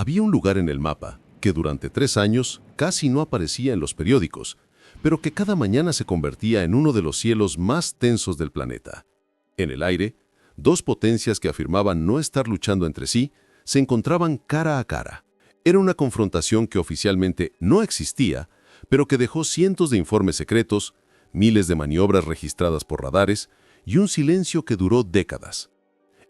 Había un lugar en el mapa que durante 3 años casi no aparecía en los periódicos, pero que cada mañana se convertía en uno de los cielos más tensos del planeta. En el aire, dos potencias que afirmaban no estar luchando entre sí se encontraban cara a cara. Era una confrontación que oficialmente no existía, pero que dejó cientos de informes secretos, miles de maniobras registradas por radares y un silencio que duró décadas.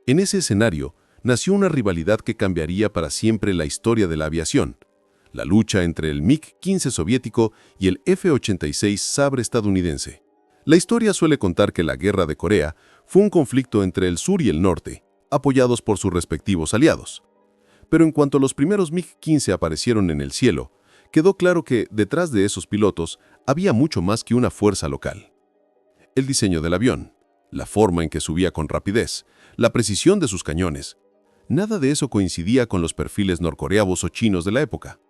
En ese escenario nació una rivalidad que cambiaría para siempre la historia de la aviación: la lucha entre el MiG-15 soviético y el F-86 Sabre estadounidense. La historia suele contar que la Guerra de Corea fue un conflicto entre el sur y el norte, apoyados por sus respectivos aliados. Pero en cuanto los primeros MiG-15 aparecieron en el cielo, quedó claro que detrás de esos pilotos había mucho más que una fuerza local. El diseño del avión, la forma en que subía con rapidez, la precisión de sus cañones, nada de eso coincidía con los perfiles norcoreanos o chinos de la época.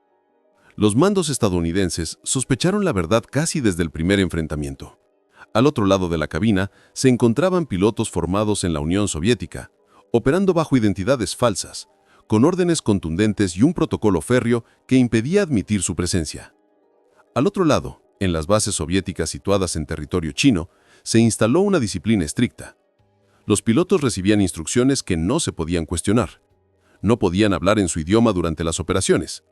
Los mandos estadounidenses sospecharon la verdad casi desde el primer enfrentamiento. Al otro lado de la cabina se encontraban pilotos formados en la Unión Soviética, operando bajo identidades falsas, con órdenes contundentes y un protocolo férreo que impedía admitir su presencia. Al otro lado, en las bases soviéticas situadas en territorio chino, se instaló una disciplina estricta. Los pilotos recibían instrucciones que no se podían cuestionar. No podían hablar en su idioma durante las operaciones.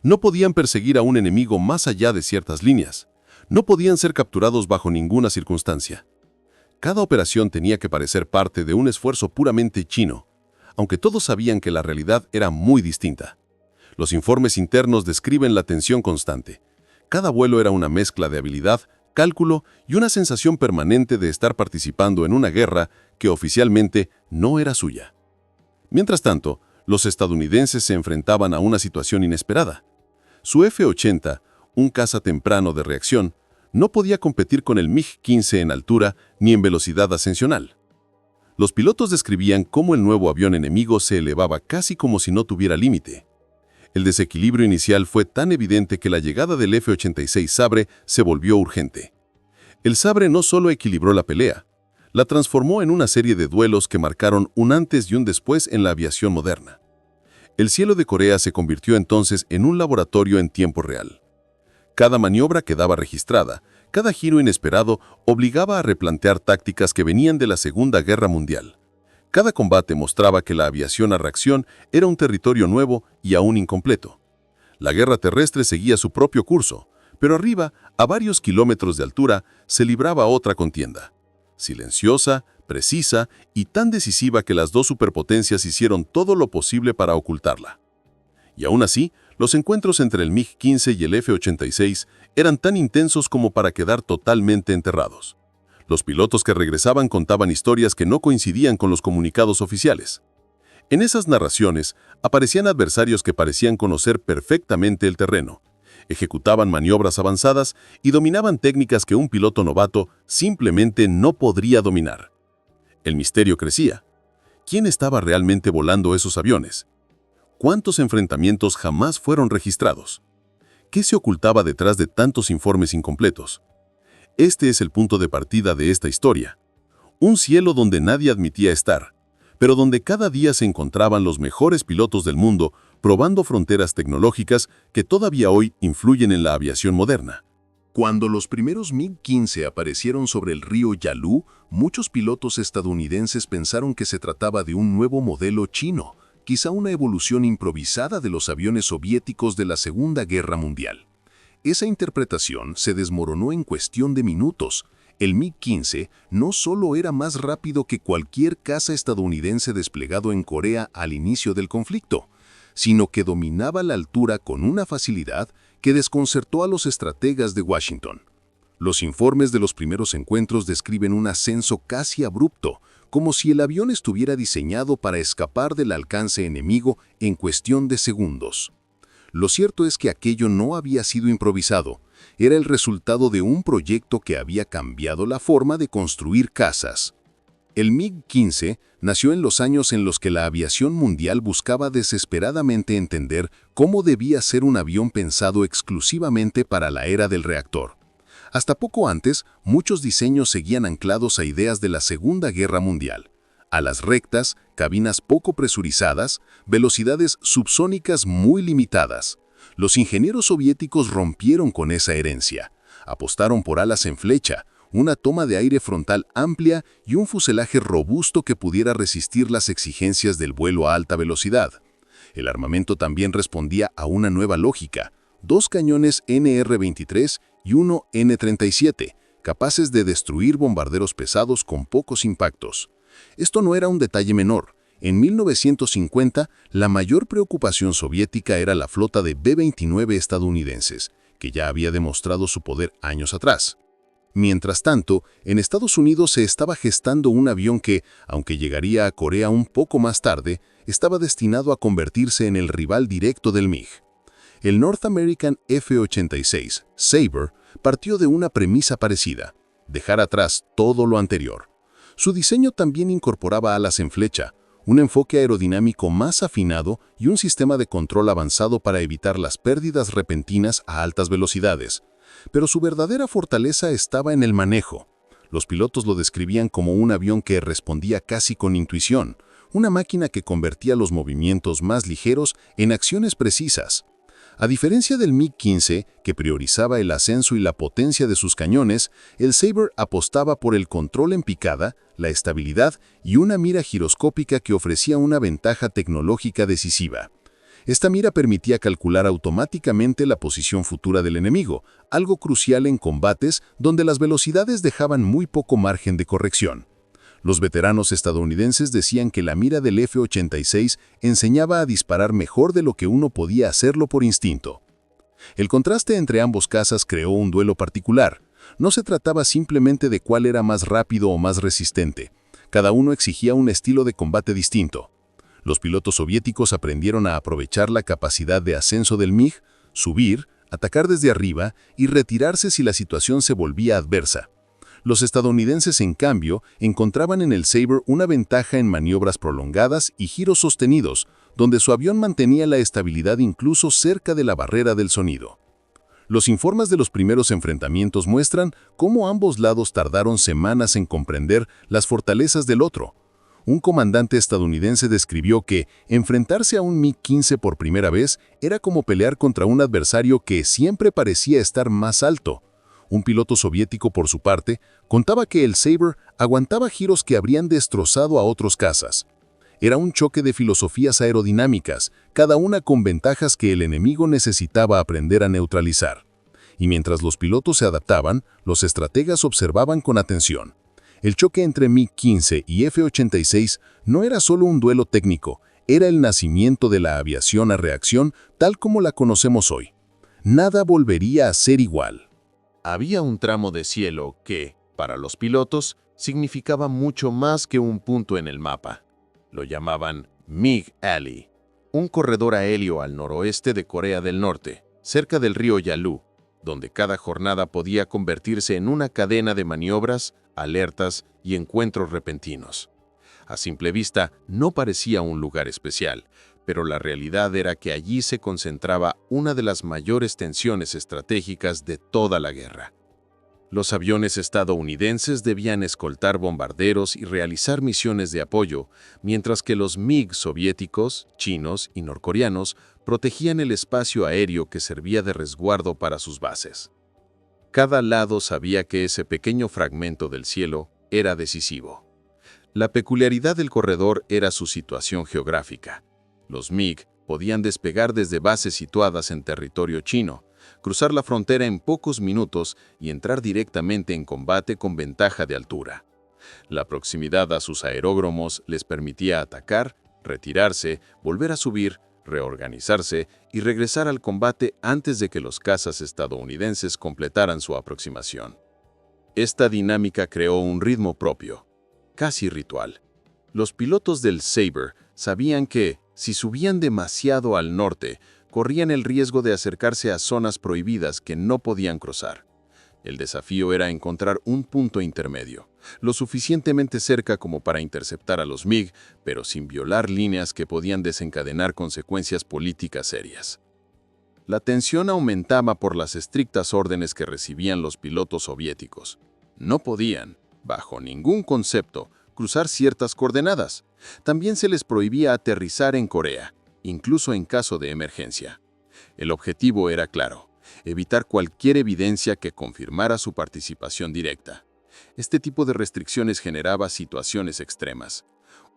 No podían perseguir a un enemigo más allá de ciertas líneas. No podían ser capturados bajo ninguna circunstancia. Cada operación tenía que parecer parte de un esfuerzo puramente chino, aunque todos sabían que la realidad era muy distinta. Los informes internos describen la tensión constante. Cada vuelo era una mezcla de habilidad, cálculo y una sensación permanente de estar participando en una guerra que oficialmente no era suya. Mientras tanto, los estadounidenses se enfrentaban a una situación inesperada. Su F-80, un caza temprano de reacción, no podía competir con el MiG-15 en altura ni en velocidad ascensional. Los pilotos describían cómo el nuevo avión enemigo se elevaba casi como si no tuviera límite. El desequilibrio inicial fue tan evidente que la llegada del F-86 Sabre se volvió urgente. El Sabre no solo equilibró la pelea, la transformó en una serie de duelos que marcaron un antes y un después en la aviación moderna. El cielo de Corea se convirtió entonces en un laboratorio en tiempo real. Cada maniobra quedaba registrada, cada giro inesperado obligaba a replantear tácticas que venían de la Segunda Guerra Mundial. Cada combate mostraba que la aviación a reacción era un territorio nuevo y aún incompleto. La guerra terrestre seguía su propio curso, pero arriba, a varios kilómetros de altura, se libraba otra contienda. Silenciosa, precisa y tan decisiva que las dos superpotencias hicieron todo lo posible para ocultarla. Y aún así, los encuentros entre el MiG-15 y el F-86 eran tan intensos como para quedar totalmente enterrados. Los pilotos que regresaban contaban historias que no coincidían con los comunicados oficiales. En esas narraciones aparecían adversarios que parecían conocer perfectamente el terreno, ejecutaban maniobras avanzadas y dominaban técnicas que un piloto novato simplemente no podría dominar. El misterio crecía. ¿Quién estaba realmente volando esos aviones? ¿Cuántos enfrentamientos jamás fueron registrados? ¿Qué se ocultaba detrás de tantos informes incompletos? Este es el punto de partida de esta historia. Un cielo donde nadie admitía estar, pero donde cada día se encontraban los mejores pilotos del mundo probando fronteras tecnológicas que todavía hoy influyen en la aviación moderna. Cuando los primeros MiG-15 aparecieron sobre el río Yalu, muchos pilotos estadounidenses pensaron que se trataba de un nuevo modelo chino, quizá una evolución improvisada de los aviones soviéticos de la Segunda Guerra Mundial. Esa interpretación se desmoronó en cuestión de minutos. El MiG-15 no solo era más rápido que cualquier caza estadounidense desplegado en Corea al inicio del conflicto, sino que dominaba la altura con una facilidad que desconcertó a los estrategas de Washington. Los informes de los primeros encuentros describen un ascenso casi abrupto, como si el avión estuviera diseñado para escapar del alcance enemigo en cuestión de segundos. Lo cierto es que aquello no había sido improvisado, era el resultado de un proyecto que había cambiado la forma de construir cazas. El MiG-15 nació en los años en los que la aviación mundial buscaba desesperadamente entender cómo debía ser un avión pensado exclusivamente para la era del reactor. Hasta poco antes, muchos diseños seguían anclados a ideas de la Segunda Guerra Mundial. Alas rectas, cabinas poco presurizadas, velocidades subsónicas muy limitadas. Los ingenieros soviéticos rompieron con esa herencia. Apostaron por alas en flecha, una toma de aire frontal amplia y un fuselaje robusto que pudiera resistir las exigencias del vuelo a alta velocidad. El armamento también respondía a una nueva lógica: 2 cañones NR-23 y uno N-37, capaces de destruir bombarderos pesados con pocos impactos. Esto no era un detalle menor. En 1950, la mayor preocupación soviética era la flota de B-29 estadounidenses, que ya había demostrado su poder años atrás. Mientras tanto, en Estados Unidos se estaba gestando un avión que, aunque llegaría a Corea un poco más tarde, estaba destinado a convertirse en el rival directo del MiG. El North American F-86, Sabre, partió de una premisa parecida: dejar atrás todo lo anterior. Su diseño también incorporaba alas en flecha, un enfoque aerodinámico más afinado y un sistema de control avanzado para evitar las pérdidas repentinas a altas velocidades. Pero su verdadera fortaleza estaba en el manejo. Los pilotos lo describían como un avión que respondía casi con intuición, una máquina que convertía los movimientos más ligeros en acciones precisas. A diferencia del MiG-15, que priorizaba el ascenso y la potencia de sus cañones, el Sabre apostaba por el control en picada, la estabilidad y una mira giroscópica que ofrecía una ventaja tecnológica decisiva. Esta mira permitía calcular automáticamente la posición futura del enemigo, algo crucial en combates donde las velocidades dejaban muy poco margen de corrección. Los veteranos estadounidenses decían que la mira del F-86 enseñaba a disparar mejor de lo que uno podía hacerlo por instinto. El contraste entre ambos cazas creó un duelo particular. No se trataba simplemente de cuál era más rápido o más resistente. Cada uno exigía un estilo de combate distinto. Los pilotos soviéticos aprendieron a aprovechar la capacidad de ascenso del MiG, subir, atacar desde arriba y retirarse si la situación se volvía adversa. Los estadounidenses, en cambio, encontraban en el Sabre una ventaja en maniobras prolongadas y giros sostenidos, donde su avión mantenía la estabilidad incluso cerca de la barrera del sonido. Los informes de los primeros enfrentamientos muestran cómo ambos lados tardaron semanas en comprender las fortalezas del otro. Un comandante estadounidense describió que enfrentarse a un MiG-15 por primera vez era como pelear contra un adversario que siempre parecía estar más alto. Un piloto soviético, por su parte, contaba que el Sabre aguantaba giros que habrían destrozado a otros cazas. Era un choque de filosofías aerodinámicas, cada una con ventajas que el enemigo necesitaba aprender a neutralizar. Y mientras los pilotos se adaptaban, los estrategas observaban con atención. El choque entre MiG-15 y F-86 no era solo un duelo técnico, era el nacimiento de la aviación a reacción tal como la conocemos hoy. Nada volvería a ser igual. Había un tramo de cielo que, para los pilotos, significaba mucho más que un punto en el mapa. Lo llamaban MiG Alley, un corredor aéreo al noroeste de Corea del Norte, cerca del río Yalu, donde cada jornada podía convertirse en una cadena de maniobras, alertas y encuentros repentinos. A simple vista, no parecía un lugar especial, pero la realidad era que allí se concentraba una de las mayores tensiones estratégicas de toda la guerra. Los aviones estadounidenses debían escoltar bombarderos y realizar misiones de apoyo, mientras que los MiG soviéticos, chinos y norcoreanos protegían el espacio aéreo que servía de resguardo para sus bases. Cada lado sabía que ese pequeño fragmento del cielo era decisivo. La peculiaridad del corredor era su situación geográfica. Los MiG podían despegar desde bases situadas en territorio chino, cruzar la frontera en pocos minutos y entrar directamente en combate con ventaja de altura. La proximidad a sus aeródromos les permitía atacar, retirarse, volver a subir, reorganizarse y regresar al combate antes de que los cazas estadounidenses completaran su aproximación. Esta dinámica creó un ritmo propio, casi ritual. Los pilotos del Sabre sabían que, si subían demasiado al norte, corrían el riesgo de acercarse a zonas prohibidas que no podían cruzar. El desafío era encontrar un punto intermedio, lo suficientemente cerca como para interceptar a los MiG, pero sin violar líneas que podían desencadenar consecuencias políticas serias. La tensión aumentaba por las estrictas órdenes que recibían los pilotos soviéticos. No podían, bajo ningún concepto, cruzar ciertas coordenadas. También se les prohibía aterrizar en Corea, incluso en caso de emergencia. El objetivo era claro: evitar cualquier evidencia que confirmara su participación directa. Este tipo de restricciones generaba situaciones extremas.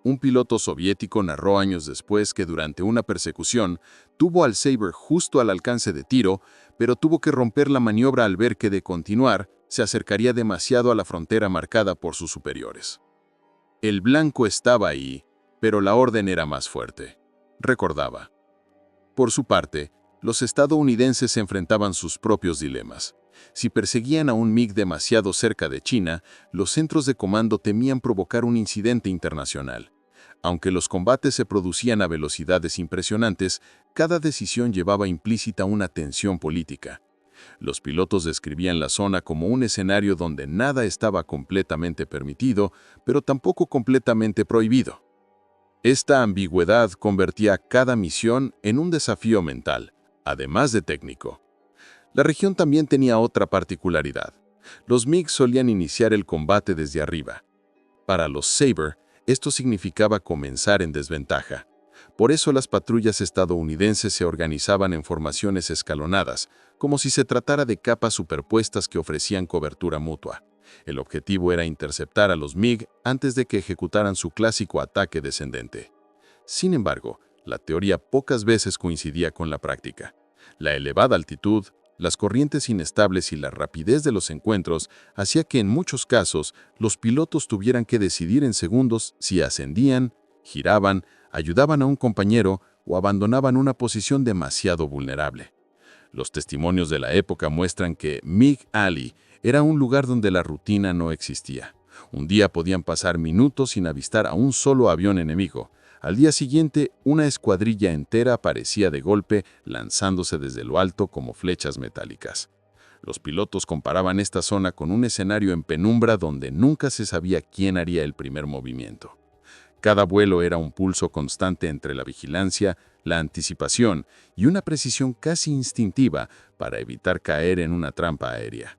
Un piloto soviético narró años después que durante una persecución tuvo al Sabre justo al alcance de tiro, pero tuvo que romper la maniobra al ver que de continuar se acercaría demasiado a la frontera marcada por sus superiores. El blanco estaba ahí, pero la orden era más fuerte, recordaba. Por su parte, los estadounidenses enfrentaban sus propios dilemas. Si perseguían a un MiG demasiado cerca de China, los centros de comando temían provocar un incidente internacional. Aunque los combates se producían a velocidades impresionantes, cada decisión llevaba implícita una tensión política. Los pilotos describían la zona como un escenario donde nada estaba completamente permitido, pero tampoco completamente prohibido. Esta ambigüedad convertía cada misión en un desafío mental, además de técnico. La región también tenía otra particularidad. Los MiG solían iniciar el combate desde arriba. Para los Sabre, esto significaba comenzar en desventaja. Por eso las patrullas estadounidenses se organizaban en formaciones escalonadas, como si se tratara de capas superpuestas que ofrecían cobertura mutua. El objetivo era interceptar a los MiG antes de que ejecutaran su clásico ataque descendente. Sin embargo, la teoría pocas veces coincidía con la práctica. La elevada altitud, las corrientes inestables y la rapidez de los encuentros hacía que en muchos casos los pilotos tuvieran que decidir en segundos si ascendían, giraban, ayudaban a un compañero o abandonaban una posición demasiado vulnerable. Los testimonios de la época muestran que MiG Alley era un lugar donde la rutina no existía. Un día podían pasar minutos sin avistar a un solo avión enemigo. Al día siguiente, una escuadrilla entera aparecía de golpe, lanzándose desde lo alto como flechas metálicas. Los pilotos comparaban esta zona con un escenario en penumbra donde nunca se sabía quién haría el primer movimiento. Cada vuelo era un pulso constante entre la vigilancia, la anticipación y una precisión casi instintiva para evitar caer en una trampa aérea.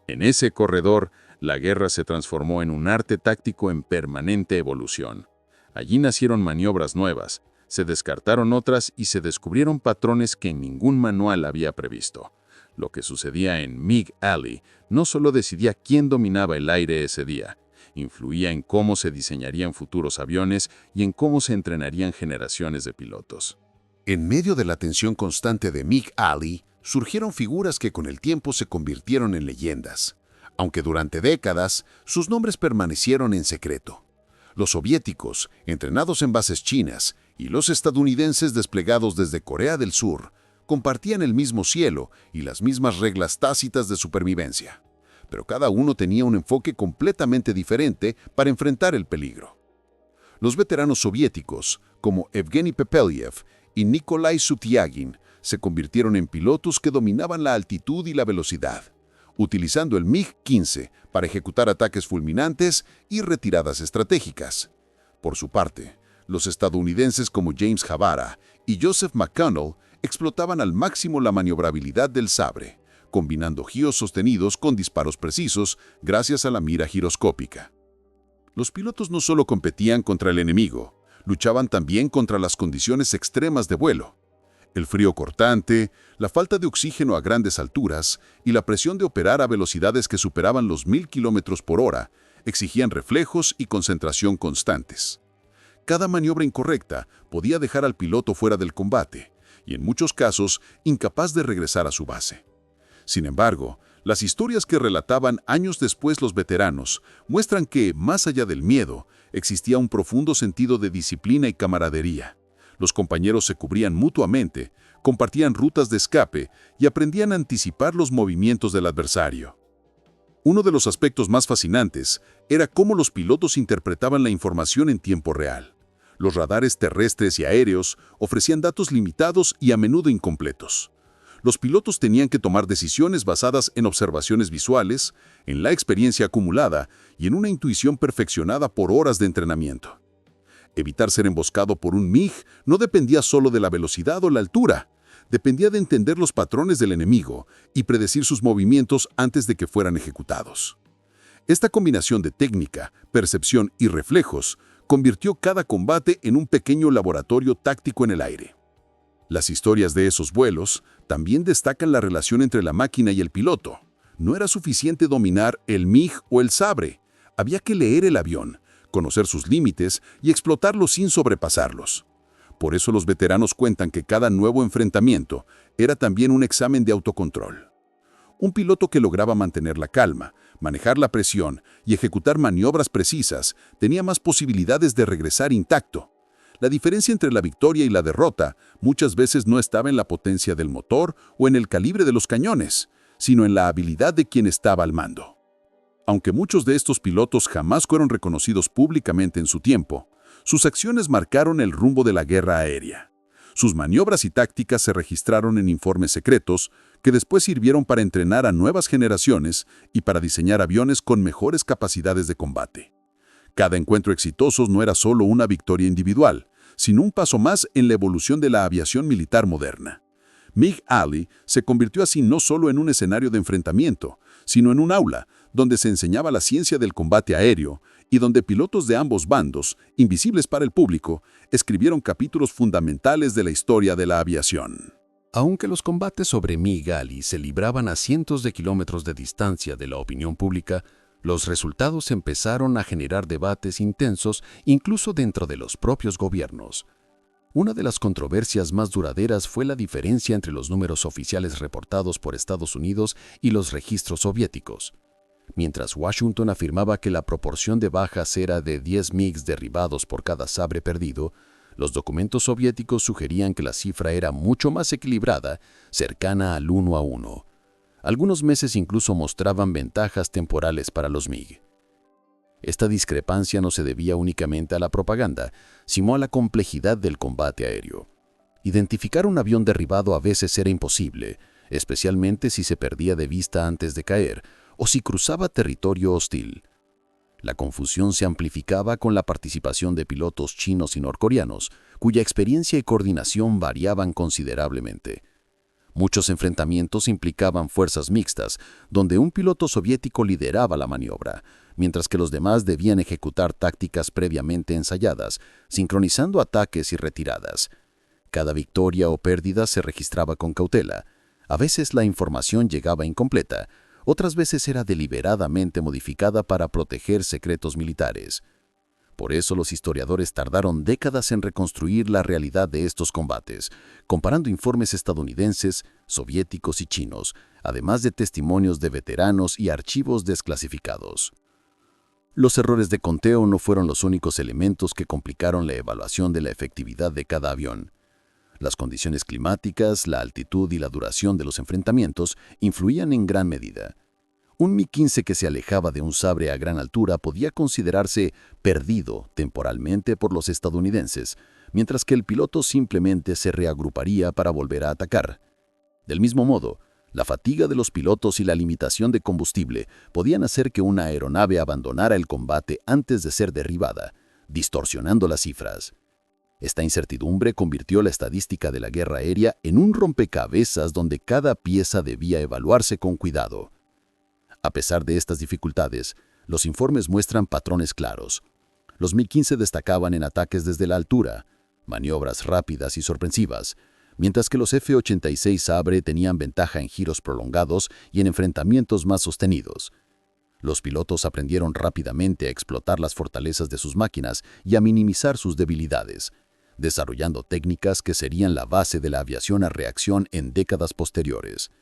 En ese corredor, la guerra se transformó en un arte táctico en permanente evolución. Allí nacieron maniobras nuevas, se descartaron otras y se descubrieron patrones que ningún manual había previsto. Lo que sucedía en MiG Alley no solo decidía quién dominaba el aire ese día, influía en cómo se diseñarían futuros aviones y en cómo se entrenarían generaciones de pilotos. En medio de la tensión constante de MiG Alley, surgieron figuras que con el tiempo se convirtieron en leyendas, aunque durante décadas sus nombres permanecieron en secreto. Los soviéticos, entrenados en bases chinas, y los estadounidenses desplegados desde Corea del Sur, compartían el mismo cielo y las mismas reglas tácitas de supervivencia. Pero cada uno tenía un enfoque completamente diferente para enfrentar el peligro. Los veteranos soviéticos, como Evgeny Pepelyev y Nikolai Sutyagin, se convirtieron en pilotos que dominaban la altitud y la velocidad, utilizando el MiG-15 para ejecutar ataques fulminantes y retiradas estratégicas. Por su parte, los estadounidenses como James Havara y Joseph McConnell explotaban al máximo la maniobrabilidad del Sabre, combinando giros sostenidos con disparos precisos gracias a la mira giroscópica. Los pilotos no solo competían contra el enemigo, luchaban también contra las condiciones extremas de vuelo. El frío cortante, la falta de oxígeno a grandes alturas y la presión de operar a velocidades que superaban los 1000 km/h exigían reflejos y concentración constantes. Cada maniobra incorrecta podía dejar al piloto fuera del combate y, en muchos casos, incapaz de regresar a su base. Sin embargo, las historias que relataban años después los veteranos muestran que, más allá del miedo, existía un profundo sentido de disciplina y camaradería. Los compañeros se cubrían mutuamente, compartían rutas de escape y aprendían a anticipar los movimientos del adversario. Uno de los aspectos más fascinantes era cómo los pilotos interpretaban la información en tiempo real. Los radares terrestres y aéreos ofrecían datos limitados y a menudo incompletos. Los pilotos tenían que tomar decisiones basadas en observaciones visuales, en la experiencia acumulada y en una intuición perfeccionada por horas de entrenamiento. Evitar ser emboscado por un MiG no dependía solo de la velocidad o la altura, dependía de entender los patrones del enemigo y predecir sus movimientos antes de que fueran ejecutados. Esta combinación de técnica, percepción y reflejos convirtió cada combate en un pequeño laboratorio táctico en el aire. Las historias de esos vuelos también destacan la relación entre la máquina y el piloto. No era suficiente dominar el MiG o el Sabre. Había que leer el avión, conocer sus límites y explotarlos sin sobrepasarlos. Por eso los veteranos cuentan que cada nuevo enfrentamiento era también un examen de autocontrol. Un piloto que lograba mantener la calma, manejar la presión y ejecutar maniobras precisas tenía más posibilidades de regresar intacto. La diferencia entre la victoria y la derrota muchas veces no estaba en la potencia del motor o en el calibre de los cañones, sino en la habilidad de quien estaba al mando. Aunque muchos de estos pilotos jamás fueron reconocidos públicamente en su tiempo, sus acciones marcaron el rumbo de la guerra aérea. Sus maniobras y tácticas se registraron en informes secretos que después sirvieron para entrenar a nuevas generaciones y para diseñar aviones con mejores capacidades de combate. Cada encuentro exitoso no era solo una victoria individual, sino un paso más en la evolución de la aviación militar moderna. MiG Alley se convirtió así no solo en un escenario de enfrentamiento, sino en un aula donde se enseñaba la ciencia del combate aéreo y donde pilotos de ambos bandos, invisibles para el público, escribieron capítulos fundamentales de la historia de la aviación. Aunque los combates sobre MiG Alley se libraban a cientos de kilómetros de distancia de la opinión pública, los resultados empezaron a generar debates intensos incluso dentro de los propios gobiernos. Una de las controversias más duraderas fue la diferencia entre los números oficiales reportados por Estados Unidos y los registros soviéticos. Mientras Washington afirmaba que la proporción de bajas era de 10 MiGs derribados por cada sabre perdido, los documentos soviéticos sugerían que la cifra era mucho más equilibrada, cercana al 1 a 1. Algunos meses incluso mostraban ventajas temporales para los MiG. Esta discrepancia no se debía únicamente a la propaganda, sino a la complejidad del combate aéreo. Identificar un avión derribado a veces era imposible, especialmente si se perdía de vista antes de caer o si cruzaba territorio hostil. La confusión se amplificaba con la participación de pilotos chinos y norcoreanos, cuya experiencia y coordinación variaban considerablemente. Muchos enfrentamientos implicaban fuerzas mixtas, donde un piloto soviético lideraba la maniobra, mientras que los demás debían ejecutar tácticas previamente ensayadas, sincronizando ataques y retiradas. Cada victoria o pérdida se registraba con cautela. A veces la información llegaba incompleta, otras veces era deliberadamente modificada para proteger secretos militares. Por eso los historiadores tardaron décadas en reconstruir la realidad de estos combates, comparando informes estadounidenses, soviéticos y chinos, además de testimonios de veteranos y archivos desclasificados. Los errores de conteo no fueron los únicos elementos que complicaron la evaluación de la efectividad de cada avión. Las condiciones climáticas, la altitud y la duración de los enfrentamientos influían en gran medida. Un MiG-15 que se alejaba de un sabre a gran altura podía considerarse perdido temporalmente por los estadounidenses, mientras que el piloto simplemente se reagruparía para volver a atacar. Del mismo modo, la fatiga de los pilotos y la limitación de combustible podían hacer que una aeronave abandonara el combate antes de ser derribada, distorsionando las cifras. Esta incertidumbre convirtió la estadística de la guerra aérea en un rompecabezas donde cada pieza debía evaluarse con cuidado. A pesar de estas dificultades, los informes muestran patrones claros. Los MiG-15 destacaban en ataques desde la altura, maniobras rápidas y sorpresivas, mientras que los F-86 Sabre tenían ventaja en giros prolongados y en enfrentamientos más sostenidos. Los pilotos aprendieron rápidamente a explotar las fortalezas de sus máquinas y a minimizar sus debilidades, desarrollando técnicas que serían la base de la aviación a reacción en décadas posteriores.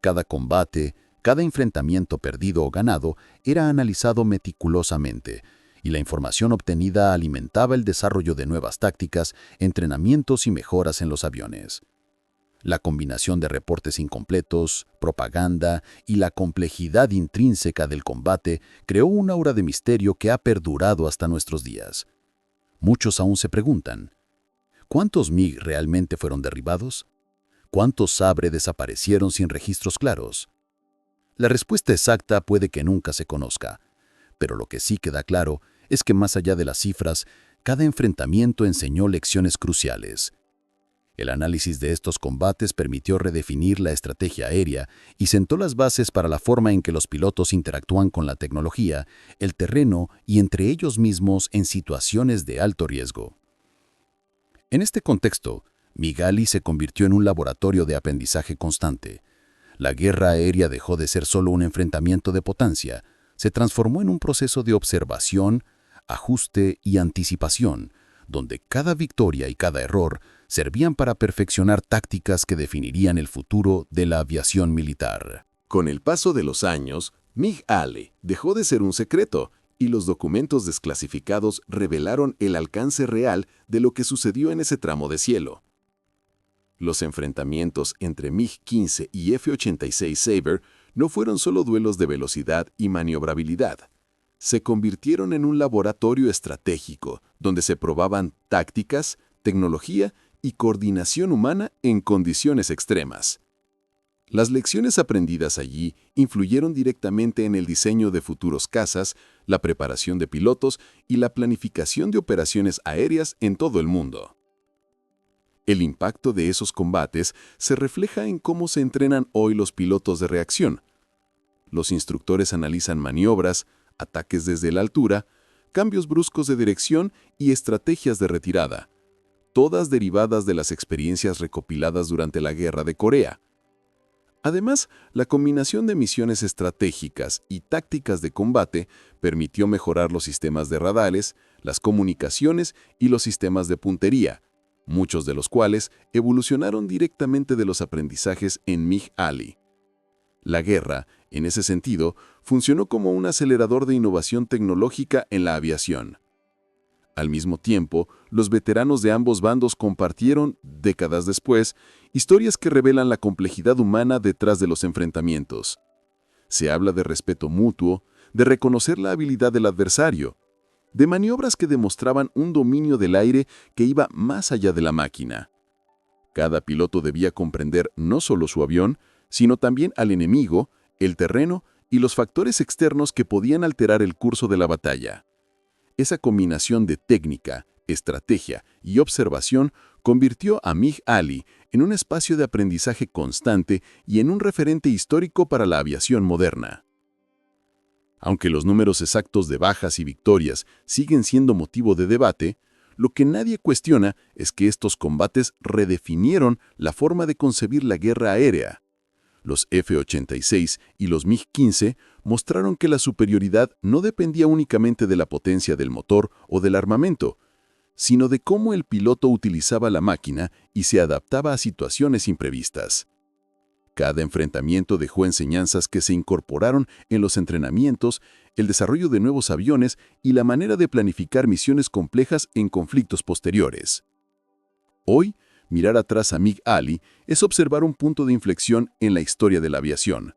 Cada combate, cada enfrentamiento perdido o ganado era analizado meticulosamente, y la información obtenida alimentaba el desarrollo de nuevas tácticas, entrenamientos y mejoras en los aviones. La combinación de reportes incompletos, propaganda y la complejidad intrínseca del combate creó un aura de misterio que ha perdurado hasta nuestros días. Muchos aún se preguntan, ¿cuántos MiG realmente fueron derribados? ¿Cuántos Sabre desaparecieron sin registros claros? La respuesta exacta puede que nunca se conozca, pero lo que sí queda claro es que más allá de las cifras, cada enfrentamiento enseñó lecciones cruciales. El análisis de estos combates permitió redefinir la estrategia aérea y sentó las bases para la forma en que los pilotos interactúan con la tecnología, el terreno y entre ellos mismos en situaciones de alto riesgo. En este contexto, MiG-Ali se convirtió en un laboratorio de aprendizaje constante. La guerra aérea dejó de ser solo un enfrentamiento de potencia, se transformó en un proceso de observación, ajuste y anticipación, donde cada victoria y cada error servían para perfeccionar tácticas que definirían el futuro de la aviación militar. Con el paso de los años, MiG-Ali dejó de ser un secreto y los documentos desclasificados revelaron el alcance real de lo que sucedió en ese tramo de cielo. Los enfrentamientos entre MiG-15 y F-86 Sabre no fueron solo duelos de velocidad y maniobrabilidad. Se convirtieron en un laboratorio estratégico donde se probaban tácticas, tecnología y coordinación humana en condiciones extremas. Las lecciones aprendidas allí influyeron directamente en el diseño de futuros cazas, la preparación de pilotos y la planificación de operaciones aéreas en todo el mundo. El impacto de esos combates se refleja en cómo se entrenan hoy los pilotos de reacción. Los instructores analizan maniobras, ataques desde la altura, cambios bruscos de dirección y estrategias de retirada, todas derivadas de las experiencias recopiladas durante la Guerra de Corea. Además, la combinación de misiones estratégicas y tácticas de combate permitió mejorar los sistemas de radares, las comunicaciones y los sistemas de puntería, muchos de los cuales evolucionaron directamente de los aprendizajes en MiG-Ali. La guerra, en ese sentido, funcionó como un acelerador de innovación tecnológica en la aviación. Al mismo tiempo, los veteranos de ambos bandos compartieron, décadas después, historias que revelan la complejidad humana detrás de los enfrentamientos. Se habla de respeto mutuo, de reconocer la habilidad del adversario, de maniobras que demostraban un dominio del aire que iba más allá de la máquina. Cada piloto debía comprender no solo su avión, sino también al enemigo, el terreno y los factores externos que podían alterar el curso de la batalla. Esa combinación de técnica, estrategia y observación convirtió a MiG-Ali en un espacio de aprendizaje constante y en un referente histórico para la aviación moderna. Aunque los números exactos de bajas y victorias siguen siendo motivo de debate, lo que nadie cuestiona es que estos combates redefinieron la forma de concebir la guerra aérea. Los F-86 y los MiG-15 mostraron que la superioridad no dependía únicamente de la potencia del motor o del armamento, sino de cómo el piloto utilizaba la máquina y se adaptaba a situaciones imprevistas. Cada enfrentamiento dejó enseñanzas que se incorporaron en los entrenamientos, el desarrollo de nuevos aviones y la manera de planificar misiones complejas en conflictos posteriores. Hoy, mirar atrás a MiG-Ali es observar un punto de inflexión en la historia de la aviación.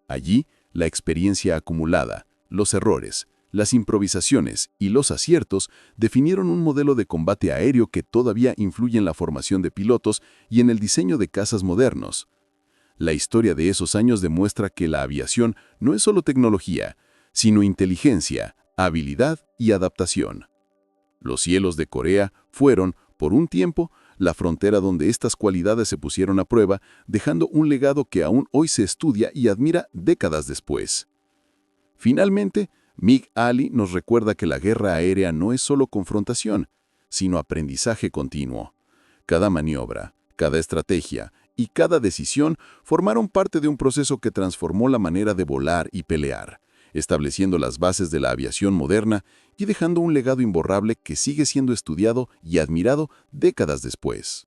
Allí, la experiencia acumulada, los errores, las improvisaciones y los aciertos definieron un modelo de combate aéreo que todavía influye en la formación de pilotos y en el diseño de cazas modernos. La historia de esos años demuestra que la aviación no es solo tecnología, sino inteligencia, habilidad y adaptación. Los cielos de Corea fueron, por un tiempo, la frontera donde estas cualidades se pusieron a prueba, dejando un legado que aún hoy se estudia y admira décadas después. Finalmente, MiG-Ali nos recuerda que la guerra aérea no es solo confrontación, sino aprendizaje continuo. Cada maniobra, cada estrategia y cada decisión formaron parte de un proceso que transformó la manera de volar y pelear, estableciendo las bases de la aviación moderna y dejando un legado imborrable que sigue siendo estudiado y admirado décadas después.